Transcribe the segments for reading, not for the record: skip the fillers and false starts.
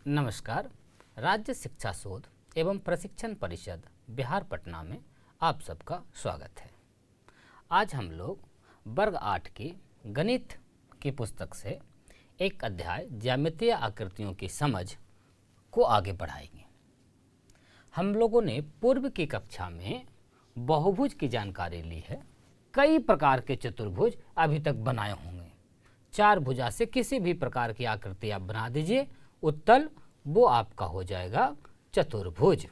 नमस्कार। राज्य शिक्षा शोध एवं प्रशिक्षण परिषद बिहार पटना में आप सबका स्वागत है। आज हम लोग वर्ग 8 की गणित की पुस्तक से एक अध्याय ज्यामितीय आकृतियों की समझ को आगे बढ़ाएंगे। हम लोगों ने पूर्व की कक्षा में बहुभुज की जानकारी ली है। कई प्रकार के चतुर्भुज अभी तक बनाए होंगे। 4 भुजा से किसी भी प्रकार की आकृति आप बना दीजिए, उत्तल वो आपका हो जाएगा चतुर्भुज।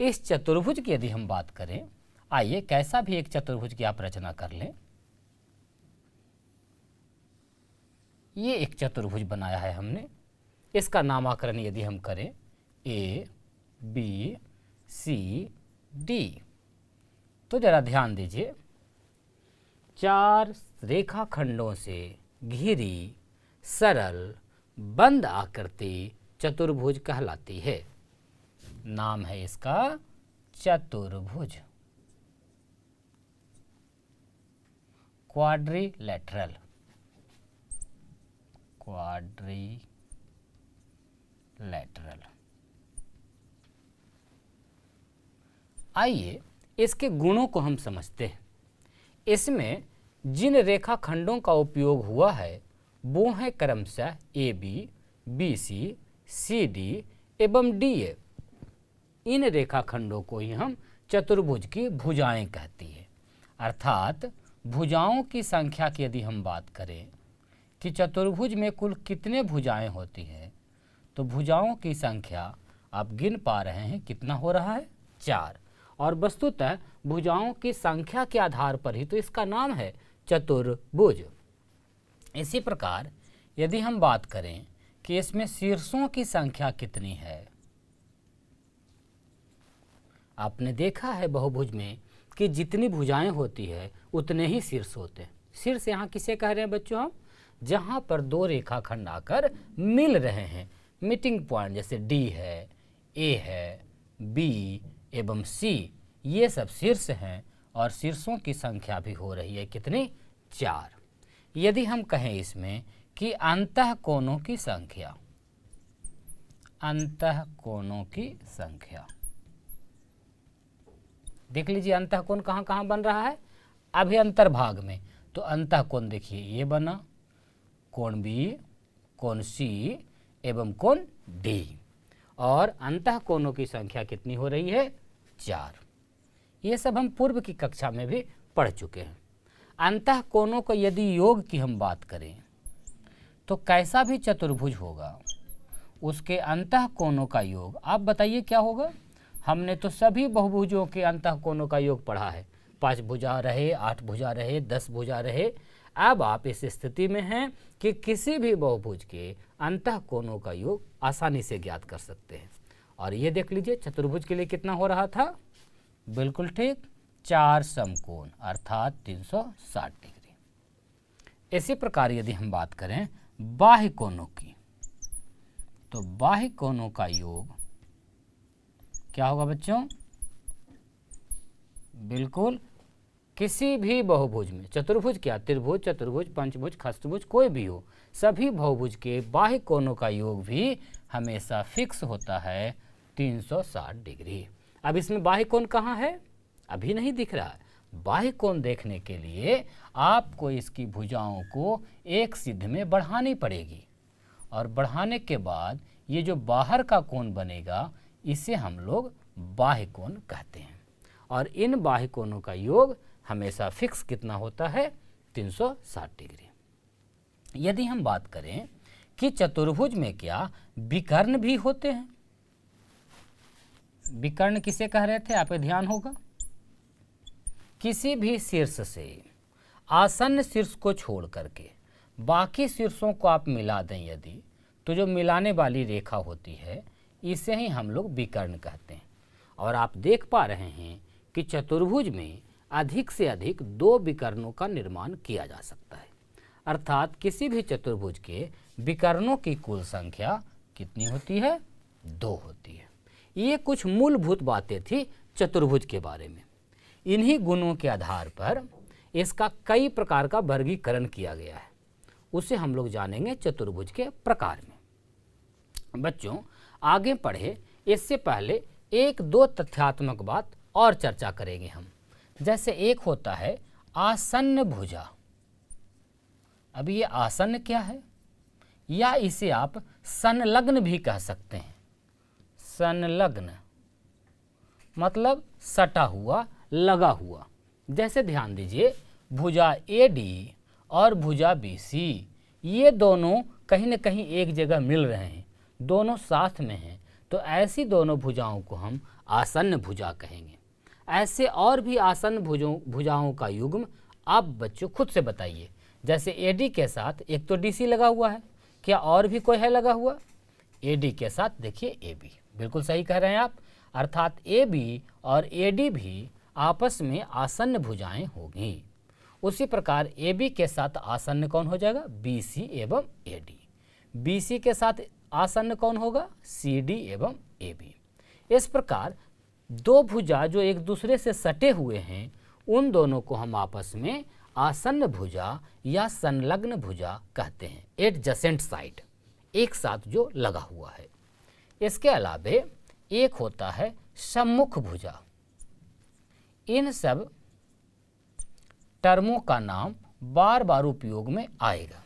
इस चतुर्भुज की यदि हम बात करें, आइए कैसा भी एक चतुर्भुज की आप रचना कर लें। ये एक चतुर्भुज बनाया है हमने। इसका नामकरण यदि हम करें ए बी सी डी, तो जरा ध्यान दीजिए। 4 रेखाखंडों से घिरी सरल बंद आकृति चतुर्भुज कहलाती है। नाम है इसका चतुर्भुज, क्वाड्रिलेटरल। आइए इसके गुणों को हम समझते हैं। इसमें जिन रेखाखंडों का उपयोग हुआ है वो है क्रमशः A B, B C, C D एवं डी ए। इन रेखाखंडों को ही हम चतुर्भुज की भुजाएं कहती है। अर्थात भुजाओं की संख्या की यदि हम बात करें कि चतुर्भुज में कुल कितने भुजाएं होती हैं, तो भुजाओं की संख्या आप गिन पा रहे हैं कितना हो रहा है, 4। और वस्तुतः भुजाओं की संख्या के आधार पर ही तो इसका नाम है चतुर्भुज। इसी प्रकार यदि हम बात करें कि इसमें शीर्षों की संख्या कितनी है, आपने देखा है बहुभुज में कि जितनी भुजाएं होती है उतने ही शीर्ष होते हैं। शीर्ष यहाँ किसे कह रहे हैं बच्चों हम? जहाँ पर 2 रेखाखंड आकर मिल रहे हैं, मीटिंग पॉइंट, जैसे डी है, ए है, बी एवं सी, ये सब शीर्ष हैं। और शीर्षों की संख्या भी हो रही है कितनी, 4। यदि हम कहें इसमें कि अंतःकोणों की संख्या, अंतःकोणों की संख्या, देख लीजिए अंतःकोण कहाँ कहाँ बन रहा है, अभी अंतर्भाग में। तो अंतःकोण देखिए ये बना, कोण बी, कोण सी एवं कोण डी। और अंतःकोणों की संख्या कितनी हो रही है, 4। ये सब हम पूर्व की कक्षा में भी पढ़ चुके हैं। अंतःकोणों को यदि योग की हम बात करें तो कैसा भी चतुर्भुज होगा, उसके अंतःकोणों का योग आप बताइए क्या होगा। हमने तो सभी बहुभुजों के अंतःकोणों का योग पढ़ा है। 5 भुजा रहे, 8 भुजा रहे, 10 भुजा रहे। अब आप इस स्थिति में हैं कि किसी भी बहुभुज के अंतःकोणों का योग आसानी से ज्ञात कर सकते हैं। और ये देख लीजिए चतुर्भुज के लिए कितना हो रहा था, बिल्कुल ठीक, 4 समकोण अर्थात 360 डिग्री। इसी प्रकार यदि हम बात करें बाह्य कोणों की, तो बाह्य कोणों का योग क्या होगा बच्चों, बिल्कुल किसी भी बहुभुज में, चतुर्भुज क्या, त्रिभुज, चतुर्भुज, पंचभुज, खष्टभुज कोई भी हो, सभी बहुभुज के बाह्य कोणों का योग भी हमेशा फिक्स होता है 360 डिग्री। अब इसमें बाह्य कोण कहाँ है, अभी नहीं दिख रहा है। बाह्य कोण देखने के लिए आपको इसकी भुजाओं को एक सिद्ध में बढ़ानी पड़ेगी। और बढ़ाने के बाद ये जो बाहर का कोण बनेगा इसे हम लोग बाह्य कोण कहते हैं। और इन बाह्य कोणों का योग हमेशा फिक्स कितना होता है, 360 डिग्री। यदि हम बात करें कि चतुर्भुज में क्या विकर्ण भी होते हैं, विकर्ण किसे कह रहे थे, आप पे ध्यान होगा। किसी भी शीर्ष से आसन्न शीर्ष को छोड़ करके बाकी शीर्षों को आप मिला दें यदि, तो जो मिलाने वाली रेखा होती है इसे ही हम लोग विकर्ण कहते हैं। और आप देख पा रहे हैं कि चतुर्भुज में अधिक से अधिक 2 विकर्णों का निर्माण किया जा सकता है। अर्थात किसी भी चतुर्भुज के विकर्णों की कुल संख्या कितनी होती है, 2 होती है। ये कुछ मूलभूत बातें थी चतुर्भुज के बारे में। इन्हीं गुणों के आधार पर इसका कई प्रकार का वर्गीकरण किया गया है, उसे हम लोग जानेंगे चतुर्भुज के प्रकार में। बच्चों आगे पढ़े इससे पहले एक दो तथ्यात्मक बात और चर्चा करेंगे हम। जैसे एक होता है आसन्न भुजा। अब ये आसन्न क्या है, या इसे आप संलग्न भी कह सकते हैं। संलग्न मतलब सटा हुआ, लगा हुआ। जैसे ध्यान दीजिए, भुजा AD और भुजा BC ये दोनों कहीं न कहीं एक जगह मिल रहे हैं, दोनों साथ में हैं, तो ऐसी दोनों भुजाओं को हम आसन्न भुजा कहेंगे। ऐसे और भी आसन्न भुजाओं का युग्म आप बच्चों खुद से बताइए। जैसे AD के साथ एक तो DC लगा हुआ है, क्या और भी कोई है लगा हुआ? AD के साथ देखिए AB, बिल्कुल सही कह रहे हैं आप। अर्थात AB और AD भी आपस में आसन्न भुजाएं होंगी। उसी प्रकार AB के साथ आसन्न कौन हो जाएगा? BC एवं AD। BC के साथ आसन्न कौन होगा? CD एवं AB। इस प्रकार दो भुजा जो एक दूसरे से सटे हुए हैं, उन दोनों को हम आपस में आसन्न भुजा या संलग्न भुजा कहते हैं। एडजेसेंट साइड, एक साथ जो लगा हुआ है। इसके अलावे एक होता है सम्मुख भुजा। इन सब टर्मों का नाम बार बार उपयोग में आएगा।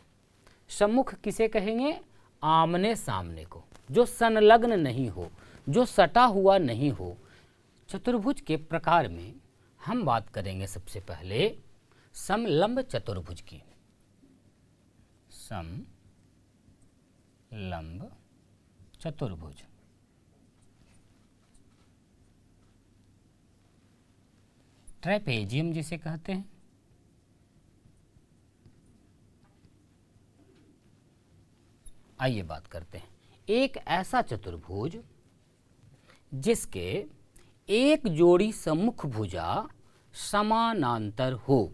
सम्मुख किसे कहेंगे? आमने सामने को, जो संलग्न नहीं हो, जो सटा हुआ नहीं हो। चतुर्भुज के प्रकार में हम बात करेंगे सबसे पहले समलंब चतुर्भुज की। समलंब चतुर्भुज। ट्रेपेजियम जिसे कहते हैं। आइए बात करते हैं। एक ऐसा चतुर्भुज जिसके एक जोड़ी सम्मुख भुजा समानांतर हो।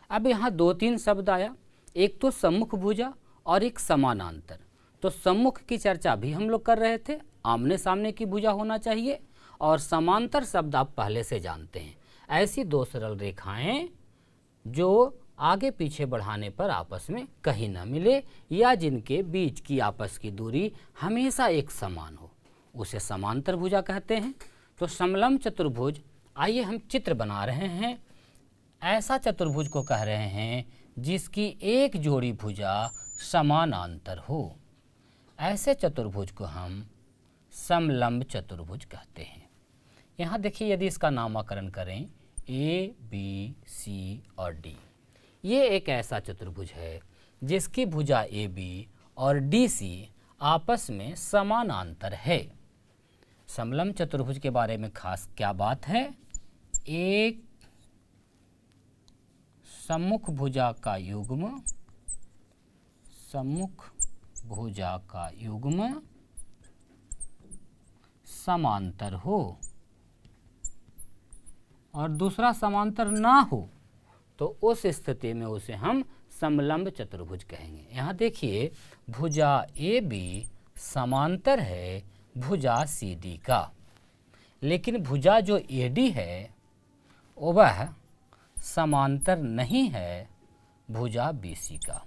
अब यहाँ दो तीन शब्द आया, एक तो सम्मुख भुजा और एक समानांतर। तो सम्मुख की चर्चा भी हम लोग कर रहे थे, आमने सामने की भुजा होना चाहिए। और समांतर शब्द आप पहले से जानते हैं, ऐसी दो सरल रेखाएं जो आगे पीछे बढ़ाने पर आपस में कहीं न मिले या जिनके बीच की आपस की दूरी हमेशा एक समान हो, उसे समांतर भुजा कहते हैं। तो समलंब चतुर्भुज, आइए हम चित्र बना रहे हैं। ऐसा चतुर्भुज को कह रहे हैं जिसकी एक जोड़ी भुजा समानांतर हो। ऐसे चतुर्भुज को हम समलंब चतुर्भुज कहते हैं। यहाँ देखिए, यदि इसका नामकरण करें A, B, C और D, ये एक ऐसा चतुर्भुज है जिसकी भुजा AB और DC आपस में समानांतर है। समलंब चतुर्भुज के बारे में खास क्या बात है? एक सम्मुख भुजा का युग्म, सम्मुख भुजा का युग्म समांतर हो और दूसरा समांतर ना हो, तो उस स्थिति में उसे हम समलंब चतुर्भुज कहेंगे। यहाँ देखिए, भुजा AB समांतर है भुजा CD का, लेकिन भुजा जो AD है वह समांतर नहीं है भुजा BC का।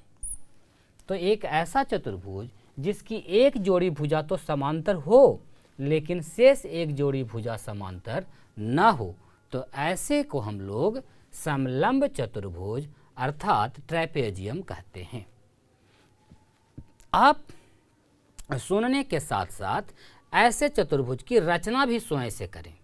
तो एक ऐसा चतुर्भुज जिसकी एक जोड़ी भुजा तो समांतर हो, लेकिन शेष एक जोड़ी भुजा समांतर न हो, तो ऐसे को हम लोग समलंब चतुर्भुज अर्थात ट्रेपेजियम कहते हैं। आप सुनने के साथ साथ ऐसे चतुर्भुज की रचना भी स्वयं से करें,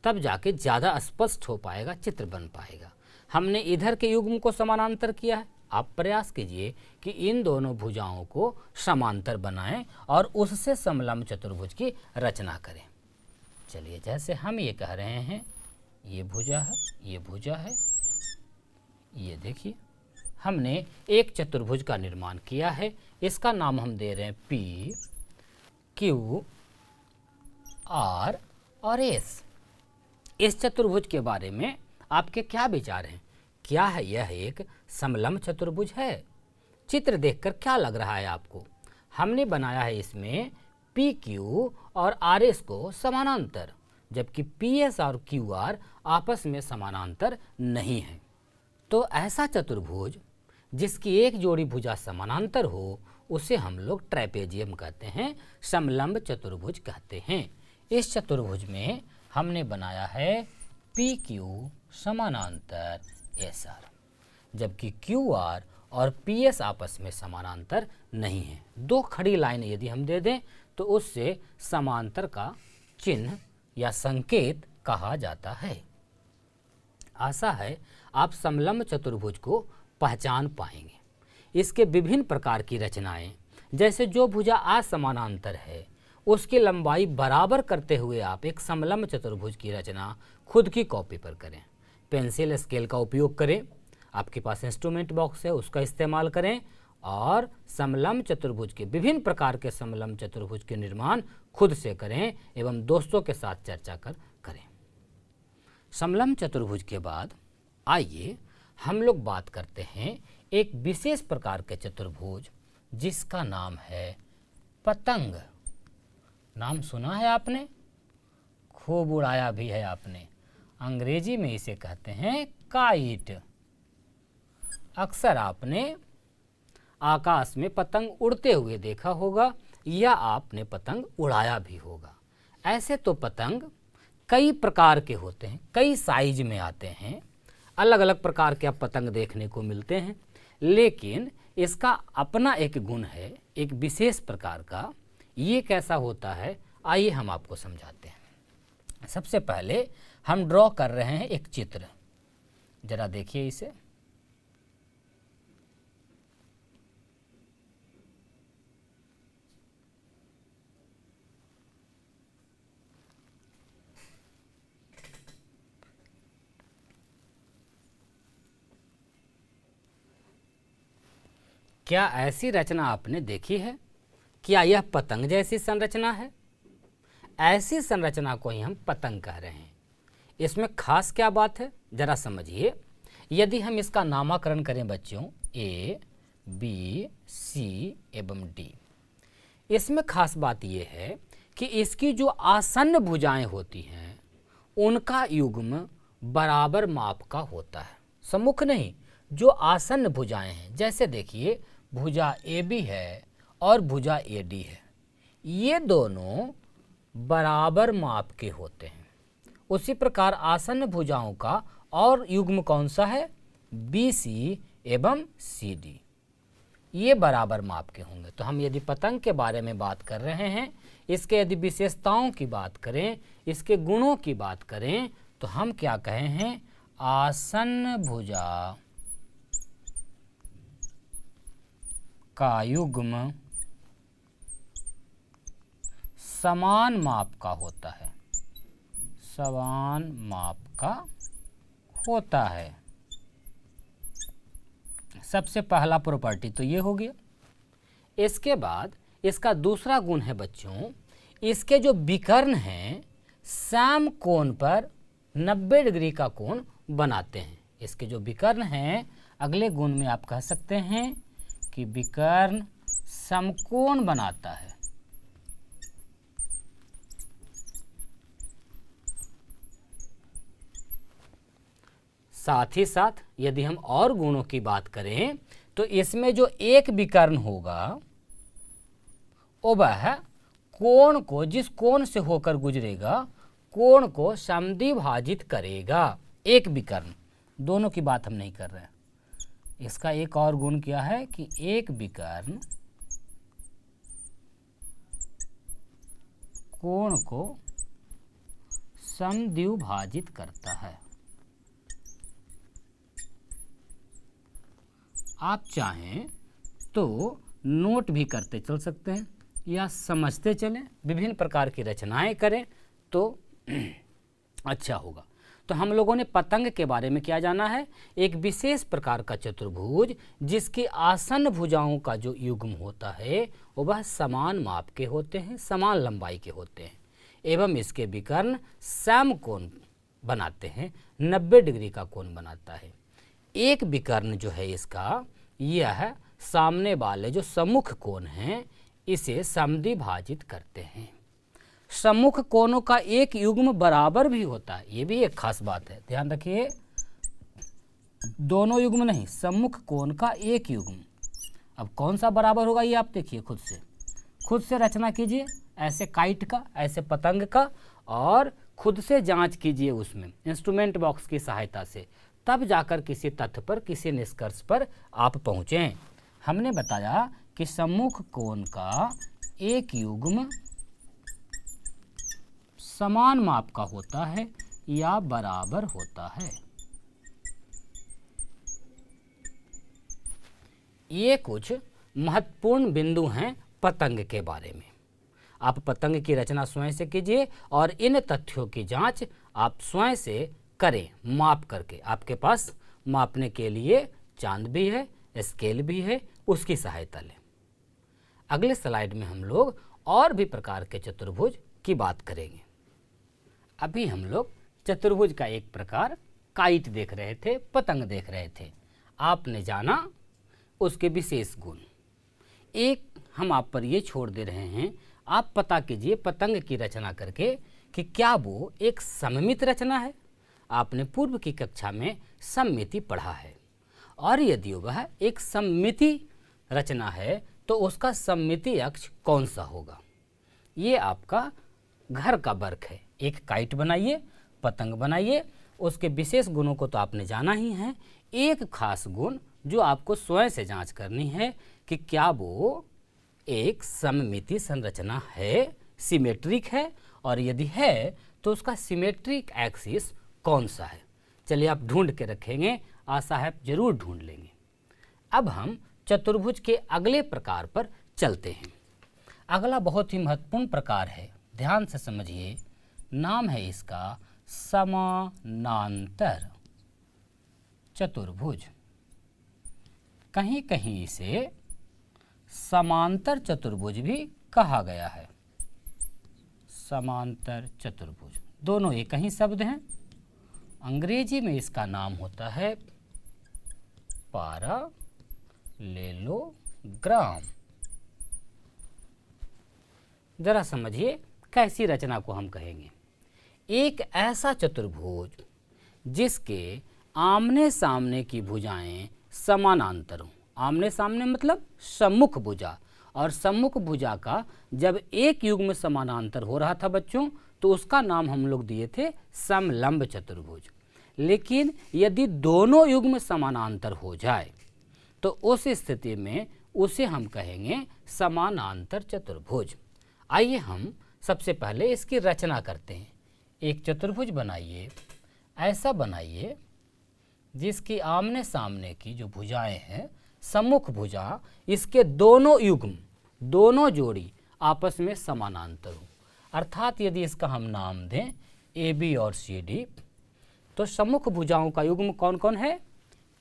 तब जाके ज़्यादा स्पष्ट हो पाएगा, चित्र बन पाएगा। हमने इधर के युग्म को समानांतर किया है, आप प्रयास कीजिए कि इन दोनों भुजाओं को समांतर बनाएं और उससे समलंब चतुर्भुज की रचना करें। चलिए, जैसे हम ये कह रहे हैं, ये भुजा है, ये भुजा है, ये देखिए हमने एक चतुर्भुज का निर्माण किया है। इसका नाम हम दे रहे हैं P, Q, R और S। इस चतुर्भुज के बारे में आपके क्या विचार हैं? क्या है यह एक समलंब चतुर्भुज है? चित्र देखकर क्या लग रहा है आपको? हमने बनाया है इसमें PQ और RS को समानांतर, जबकि PS और QR आपस में समानांतर नहीं है। तो ऐसा चतुर्भुज जिसकी एक जोड़ी भुजा समानांतर हो, उसे हम लोग ट्रेपेजियम कहते हैं, समलंब चतुर्भुज कहते हैं। इस चतुर्भुज में हमने बनाया है पी क्यू समानांतर एस आर, जबकि क्यू आर और पी एस आपस में समानांतर नहीं है। दो खड़ी लाइन यदि हम दे दें तो उससे समांतर का चिन्ह या संकेत कहा जाता है। आशा है आप समलंब चतुर्भुज को पहचान पाएंगे। इसके विभिन्न प्रकार की रचनाएं, जैसे जो भुजा असमानांतर है उसकी लंबाई बराबर करते हुए आप एक समलंब चतुर्भुज की रचना खुद की कॉपी पर करें। पेंसिल स्केल का उपयोग करें, आपके पास इंस्ट्रूमेंट बॉक्स है उसका इस्तेमाल करें और समलंब चतुर्भुज के विभिन्न प्रकार के समलंब चतुर्भुज के निर्माण खुद से करें एवं दोस्तों के साथ चर्चा कर करें। समलंब चतुर्भुज के बाद आइए हम लोग बात करते हैं एक विशेष प्रकार के चतुर्भुज जिसका नाम है पतंग। नाम सुना है आपने, खूब उड़ाया भी है आपने। अंग्रेजी में इसे कहते हैं काइट। अक्सर आपने आकाश में पतंग उड़ते हुए देखा होगा या आपने पतंग उड़ाया भी होगा। ऐसे तो पतंग कई प्रकार के होते हैं, कई साइज में आते हैं, अलग अलग प्रकार के आप पतंग देखने को मिलते हैं, लेकिन इसका अपना एक गुण है, एक विशेष प्रकार का। ये कैसा होता है आइए हम आपको समझाते हैं। सबसे पहले हम ड्रॉ कर रहे हैं एक चित्र, जरा देखिए इसे। क्या ऐसी रचना आपने देखी है? क्या यह पतंग जैसी संरचना है? ऐसी संरचना को ही हम पतंग कह रहे हैं। इसमें खास क्या बात है जरा समझिए। यदि हम इसका नामकरण करें बच्चों ए, बी, सी एवं डी, इसमें खास बात यह है कि इसकी जो आसन्न भुजाएं होती हैं उनका युग्म बराबर माप का होता है। सम्मुख नहीं, जो आसन्न भुजाएं हैं, जैसे देखिए भुजा ए बी है और भुजा ए डी है, ये दोनों बराबर माप के होते हैं। उसी प्रकार आसन्न भुजाओं का और युग्म कौन सा है? बी सी एवं सी डी, ये बराबर माप के होंगे। तो हम यदि पतंग के बारे में बात कर रहे हैं, इसके यदि विशेषताओं की बात करें, इसके गुणों की बात करें, तो हम क्या कहे हैं? आसन्न भुजा का युग्म समान माप का होता है, समान माप का होता है। सबसे पहला प्रॉपर्टी तो ये हो गया। इसके बाद इसका दूसरा गुण है बच्चों, इसके जो विकर्ण हैं सम कोण पर 90 डिग्री का कोण बनाते हैं। इसके जो विकर्ण हैं, अगले गुण में आप कह सकते हैं कि विकर्ण समकोण बनाता है। साथ ही साथ यदि हम और गुणों की बात करें तो इसमें जो एक विकर्ण होगा वो वह कोण को, जिस कोण से होकर गुजरेगा, कोण को समद्विभाजित करेगा। एक विकर्ण, दोनों की बात हम नहीं कर रहे हैं। इसका एक और गुण क्या है कि एक विकर्ण कोण को समद्विभाजित करता है। आप चाहें तो नोट भी करते चल सकते हैं या समझते चलें, विभिन्न प्रकार की रचनाएं करें तो अच्छा होगा। तो हम लोगों ने पतंग के बारे में क्या जाना है? एक विशेष प्रकार का चतुर्भुज जिसकी आसन्न भुजाओं का जो युग्म होता है वह समान माप के होते हैं, समान लंबाई के होते हैं, एवं इसके विकर्ण समकोण बनाते हैं, 90 डिग्री का कोण बनाता है। एक विकर्ण जो है इसका, यह सामने वाले जो सम्मुख कोण हैं इसे समद्विभाजित करते हैं। सम्मुख कोणों का एक युग्म बराबर भी होता है, ये भी एक खास बात है, ध्यान रखिए। दोनों युग्म नहीं, सम्मुख कोण का एक युग्म अब कौन सा बराबर होगा ये आप देखिए, खुद से रचना कीजिए, ऐसे काइट का, ऐसे पतंग का, और खुद से जांच कीजिए उसमें इंस्ट्रूमेंट बॉक्स की सहायता से, तब जाकर किसी तथ्य पर, किसी निष्कर्ष पर आप पहुँचें। हमने बताया कि सम्मुख कोण का एक युग्म समान माप का होता है या बराबर होता है। ये कुछ महत्वपूर्ण बिंदु हैं पतंग के बारे में। आप पतंग की रचना स्वयं से कीजिए और इन तथ्यों की जांच आप स्वयं से करें, माप करके। आपके पास मापने के लिए चांद भी है, स्केल भी है, उसकी सहायता लें। अगले स्लाइड में हम लोग और भी प्रकार के चतुर्भुज की बात करेंगे। अभी हम लोग चतुर्भुज का एक प्रकार काइट देख रहे थे, पतंग देख रहे थे। आपने जाना उसके विशेष गुण। एक हम आप पर ये छोड़ दे रहे हैं, आप पता कीजिए पतंग की रचना करके कि क्या वो एक सममित रचना है। आपने पूर्व की कक्षा में सममिति पढ़ा है, और यदि वह एक सममिति रचना है तो उसका सममिति अक्ष कौन सा होगा। ये आपका घर का वर्क है। एक काइट बनाइए, पतंग बनाइए, उसके विशेष गुणों को तो आपने जाना ही है। एक खास गुण जो आपको स्वयं से जांच करनी है कि क्या वो एक सममिति संरचना है, सिमेट्रिक है, और यदि है तो उसका सिमेट्रिक एक्सिस कौन सा है। चलिए आप ढूंढ के रखेंगे, आशा है जरूर ढूंढ लेंगे। अब हम चतुर्भुज के अगले प्रकार पर चलते हैं। अगला बहुत ही महत्वपूर्ण प्रकार है, ध्यान से समझिए। नाम है इसका समानांतर चतुर्भुज। कहीं कहीं इसे समांतर चतुर्भुज भी कहा गया है। समांतर चतुर्भुज दोनों एक ही शब्द हैं। अंग्रेजी में इसका नाम होता है पैरेललोग्राम। जरा समझिए कैसी रचना को हम कहेंगे। एक ऐसा चतुर्भुज जिसके आमने सामने की भुजाएं समानांतर हों। आमने सामने मतलब सम्मुख भुजा, और सम्मुख भुजा का जब एक युग्म समानांतर हो रहा था बच्चों, तो उसका नाम हम लोग दिए थे समलंब चतुर्भुज। लेकिन यदि दोनों युग्म समानांतर हो जाए तो उस स्थिति में उसे हम कहेंगे समानांतर चतुर्भुज। आइए हम सबसे पहले इसकी रचना करते हैं। एक चतुर्भुज बनाइए, ऐसा बनाइए जिसकी आमने सामने की जो भुजाएं हैं, सम्मुख भुजा, इसके दोनों युग्म, दोनों जोड़ी आपस में समानांतर हो। अर्थात यदि इसका हम नाम दें ए बी और सी डी, तो सम्मुख भुजाओं का युग्म कौन कौन है?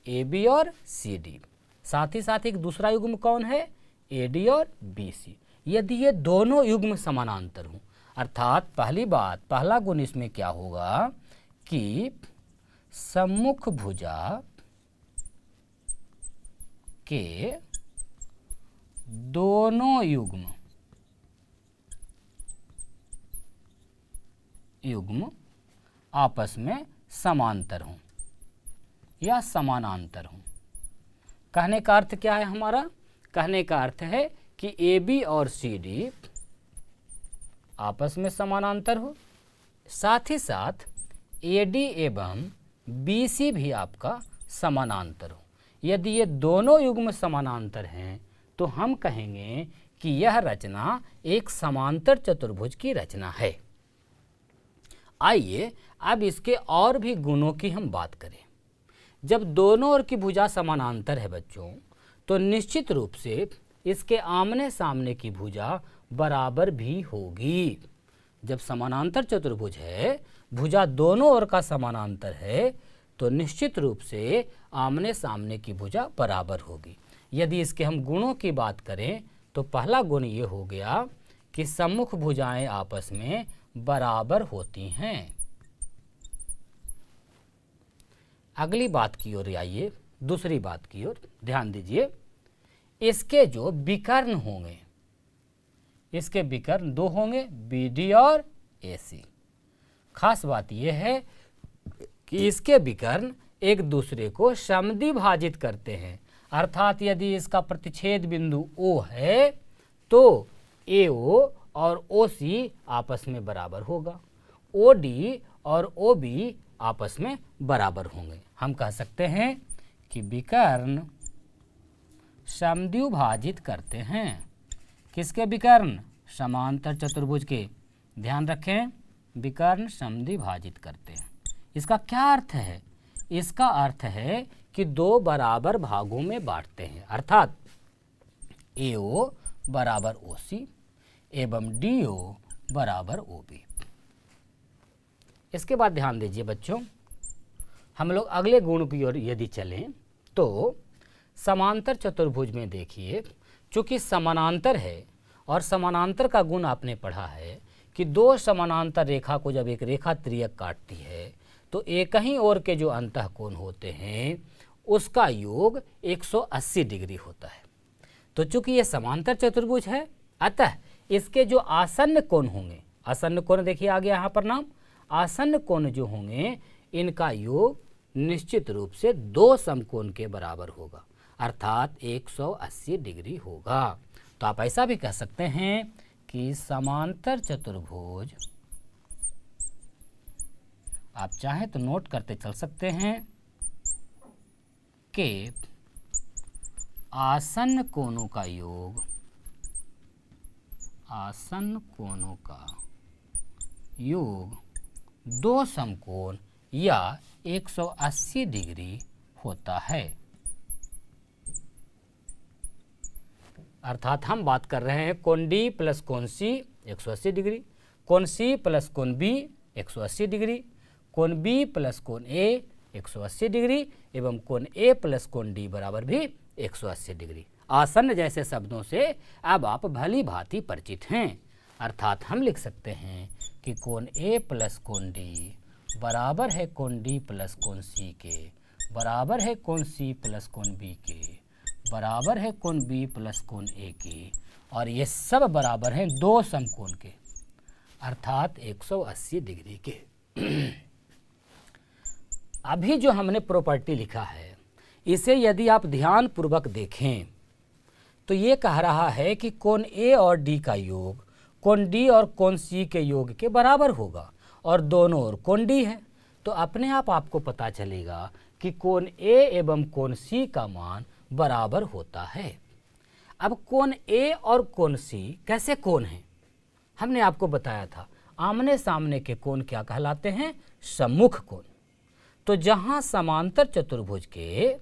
ए बी और सी डी। साथ ही साथ एक दूसरा युग्म कौन है? ए डी और बी सी। यदि ये दोनों युग्म समानांतर हों, अर्थात पहली बात, पहला गुण इसमें क्या होगा कि सम्मुख भुजा के दोनों युग्म आपस में समांतर हों या समानांतर हों। कहने का अर्थ क्या है हमारा? कहने का अर्थ है कि ए बी और सी डी आपस में समानांतर हो, साथ ही साथ ए डी एवं बी सी भी आपका समानांतर हो। यदि ये दोनों युग्म समानांतर हैं तो हम कहेंगे कि यह रचना एक समांतर चतुर्भुज की रचना है। आइए अब इसके और भी गुणों की हम बात करें। जब दोनों ओर की भुजा समानांतर है बच्चों, तो निश्चित रूप से इसके आमने सामने की भुजा बराबर भी होगी। जब समानांतर चतुर्भुज है, भुजा दोनों ओर का समानांतर है, तो निश्चित रूप से आमने सामने की भुजा बराबर होगी। यदि इसके हम गुणों की बात करें तो पहला गुण ये हो गया कि सम्मुख भुजाएं आपस में बराबर होती हैं। अगली बात की ओर आइए, दूसरी बात की ओर ध्यान दीजिए। इसके जो विकर्ण होंगे, इसके विकर्ण दो होंगे, बी डी और ए सी। खास बात यह है कि इसके विकर्ण एक दूसरे को समद्विभाजित करते हैं, अर्थात यदि इसका प्रतिच्छेद बिंदु O है तो AO और OC आपस में बराबर होगा, OD और OB आपस में बराबर होंगे। हम कह सकते हैं कि विकर्ण समद्विभाजित करते हैं। किसके विकर्ण? समांतर चतुर्भुज के। ध्यान रखें, विकर्ण समद्विभाजित करते हैं। इसका क्या अर्थ है? इसका अर्थ है कि दो बराबर भागों में बांटते हैं, अर्थात AO बराबर OC एवं DO बराबर OB। इसके बाद ध्यान दीजिए बच्चों, हम लोग अगले गुण की ओर यदि चलें तो समांतर चतुर्भुज में देखिए, चूंकि समानांतर है और समानांतर का गुण आपने पढ़ा है कि दो समानांतर रेखा को जब एक रेखा त्रियक काटती है तो एक ही ओर के जो अंतःकोण होते हैं उसका योग 180 डिग्री होता है। तो चूंकि ये समांतर चतुर्भुज है, अतः इसके जो आसन्न कोण होंगे, आसन्न कोण देखिए आ गया यहाँ पर नाम, आसन्न कोण जो होंगे इनका योग निश्चित रूप से दो समकोण के बराबर होगा, अर्थात 180 डिग्री होगा। तो आप ऐसा भी कह सकते हैं कि समांतर चतुर्भुज, आप चाहें तो नोट करते चल सकते हैं, के आसन्न कोणों का योग, आसन्न कोणों का योग दो समकोण या 180 डिग्री होता है। अर्थात हम बात कर रहे हैं कोण D प्लस कोण C 180 डिग्री, कोण C प्लस कोण B 180 डिग्री, कोण B प्लस कोण A 180 डिग्री एवं कोण A प्लस कोण D बराबर भी 180 डिग्री। आसन्न जैसे शब्दों से अब आप भली भांति परिचित हैं, अर्थात हम लिख सकते हैं कि कोण A प्लस कोण D बराबर है कोण D प्लस कोण C के, बराबर है कोण C प्लस कोण B के, बराबर है कोण B प्लस कोण A के, और ये सब बराबर हैं दो समकोण के, अर्थात 180 डिग्री के। अभी जो हमने प्रॉपर्टी लिखा है इसे यदि आप ध्यान पूर्वक देखें तो ये कह रहा है कि कोण A और D का योग कोण D और कोण C के योग के बराबर होगा और दोनों ओर कोण D है, तो अपने आप आपको पता चलेगा कि कोण A एवं कोण C का मान बराबर होता है। अब कोण A और कोण C कैसे कोण हैं? हमने आपको बताया था आमने सामने के कोण क्या कहलाते हैं? सम्मुख कोण। तो जहां समांतर चतुर्भुज के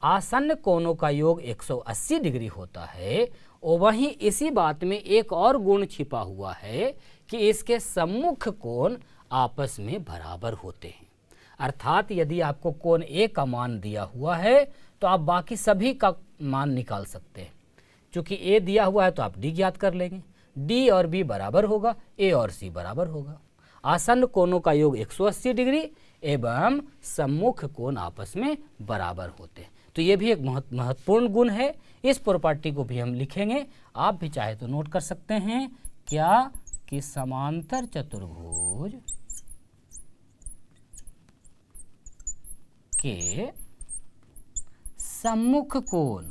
आसन्न कोणों का योग 180 डिग्री होता है, वहीं इसी बात में एक और गुण छिपा हुआ है कि इसके सम्मुख कोण आपस में बराबर होते हैं। अर्थात यदि आपको कोण A का मान दिया हुआ है तो आप बाकी सभी का मान निकाल सकते हैं। चूंकि A दिया हुआ है तो आप D ज्ञात कर लेंगे, D और B बराबर होगा, A और C बराबर होगा। आसन्न कोणों का योग 180 डिग्री एवं सम्मुख कोण आपस में बराबर होते हैं। तो ये भी एक महत्वपूर्ण गुण है, इस प्रॉपर्टी को भी हम लिखेंगे, आप भी चाहे तो नोट कर सकते हैं। क्या कि समांतर चतुर्भुज के सम्मुख कोण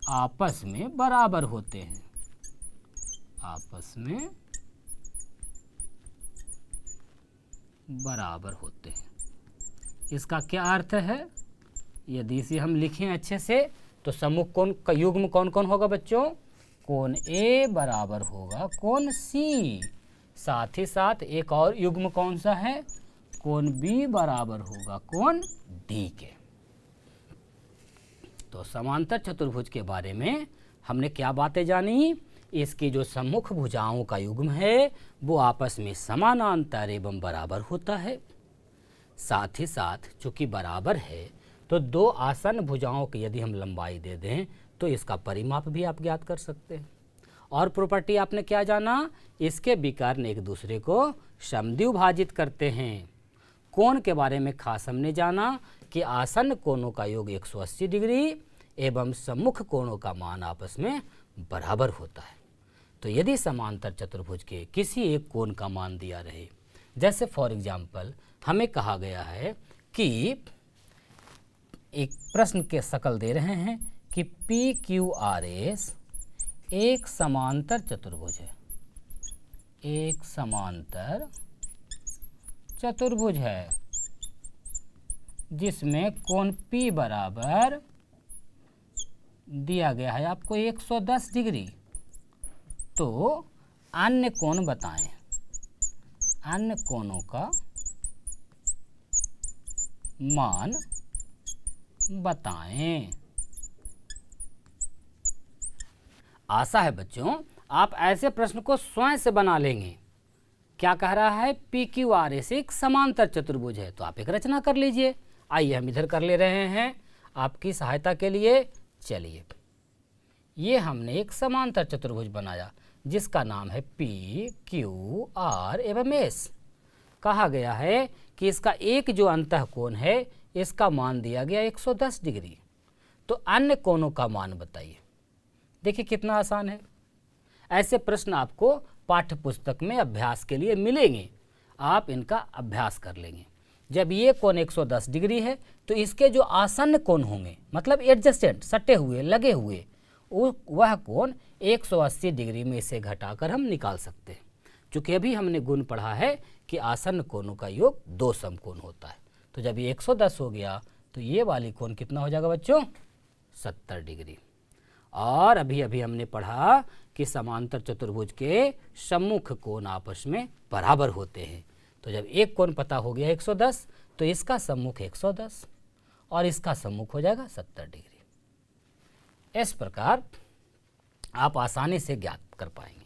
आपस में बराबर होते हैं, आपस में बराबर होते हैं। इसका क्या अर्थ है? यदि इसे हम लिखें अच्छे से तो सम्मुख कोण का युग्म कौन कौन होगा बच्चों? कोण A बराबर होगा कोण C, साथ ही साथ एक और युग्म कौन सा है? कोण B बराबर होगा कोण D के। तो समांतर चतुर्भुज के बारे में हमने क्या बातें जानी? इसकी जो सम्मुख भुजाओं का युग्म है वो आपस में समानांतर एवं बराबर होता है। साथ ही साथ चूंकि बराबर है तो दो आसन्न भुजाओं की यदि हम लंबाई दे दें तो इसका परिमाप भी आप ज्ञात कर सकते हैं। और प्रॉपर्टी आपने क्या जाना? इसके विकर्ण एक दूसरे को समद्विभाजित करते हैं। कोण के बारे में खास हमने जाना कि आसन्न कोणों का योग 180 डिग्री एवं सम्मुख कोणों का मान आपस में बराबर होता है। तो यदि समांतर चतुर्भुज के किसी एक कोण का मान दिया रहे, जैसे फॉर एग्जाम्पल हमें कहा गया है कि एक प्रश्न के शकल दे रहे हैं कि PQRS एक समांतर चतुर्भुज है, एक समांतर चतुर्भुज है जिसमें कोण P बराबर दिया गया है आपको 110 डिग्री। तो अन्य कोण बताएं, अन्य कोणों का मान बताएं। आशा है बच्चों आप ऐसे प्रश्न को स्वयं से बना लेंगे। क्या कह रहा है, PQRS एक समांतर चतुर्भुज है, तो आप एक रचना कर लीजिए। आइए हम इधर कर ले रहे हैं आपकी सहायता के लिए। चलिए, ये हमने एक समांतर चतुर्भुज बनाया जिसका नाम है PQR एवं S। कहा गया है कि इसका एक जो अंतःकोण है इसका मान दिया गया 110 डिग्री। तो अन्य कोणों का मान बताइए। देखिए कितना आसान है। ऐसे प्रश्न आपको पाठ्य पुस्तक में अभ्यास के लिए मिलेंगे, आप इनका अभ्यास कर लेंगे। जब ये कोण 110 डिग्री है तो इसके जो आसन्न कोण होंगे, मतलब एडजस्टेंट, सटे हुए, लगे हुए, वह कोण 180 डिग्री में से घटाकर हम निकाल सकते हैं। चूँकि अभी हमने गुण पढ़ा है कि आसन्न कोणों का योग 2 समकोण होता है। तो जब ये 110 हो गया तो ये वाली कोण कितना हो जाएगा बच्चों, 70 डिग्री। और अभी अभी हमने पढ़ा कि समांतर चतुर्भुज के सम्मुख कोण आपस में बराबर होते हैं। तो जब एक कोण पता हो गया 110 तो इसका सम्मुख 110 और इसका सम्मुख हो जाएगा 70 डिग्री। इस प्रकार आप आसानी से ज्ञात कर पाएंगे।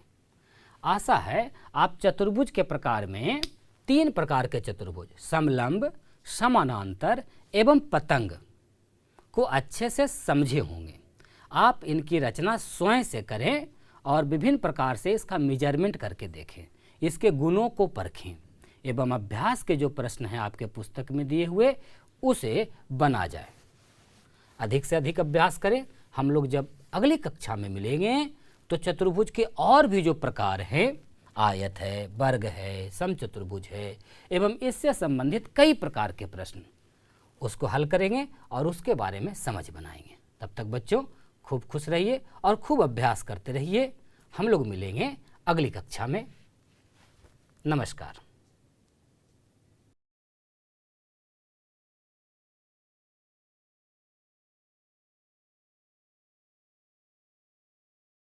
आशा है आप चतुर्भुज के प्रकार में 3 प्रकार के चतुर्भुज, समलंब, समानांतर एवं पतंग को अच्छे से समझे होंगे। आप इनकी रचना स्वयं से करें और विभिन्न प्रकार से इसका मेजरमेंट करके देखें, इसके गुणों को परखें एवं अभ्यास के जो प्रश्न हैं आपके पुस्तक में दिए हुए उसे बना जाए। अधिक से अधिक अभ्यास करें। हम लोग जब अगली कक्षा में मिलेंगे तो चतुर्भुज के और भी जो प्रकार हैं, आयत है, वर्ग है, समचतुर्भुज है एवं इससे संबंधित कई प्रकार के प्रश्न, उसको हल करेंगे और उसके बारे में समझ बनाएंगे। तब तक बच्चों खूब खुश रहिए और खूब अभ्यास करते रहिए। हम लोग मिलेंगे अगली कक्षा में। नमस्कार।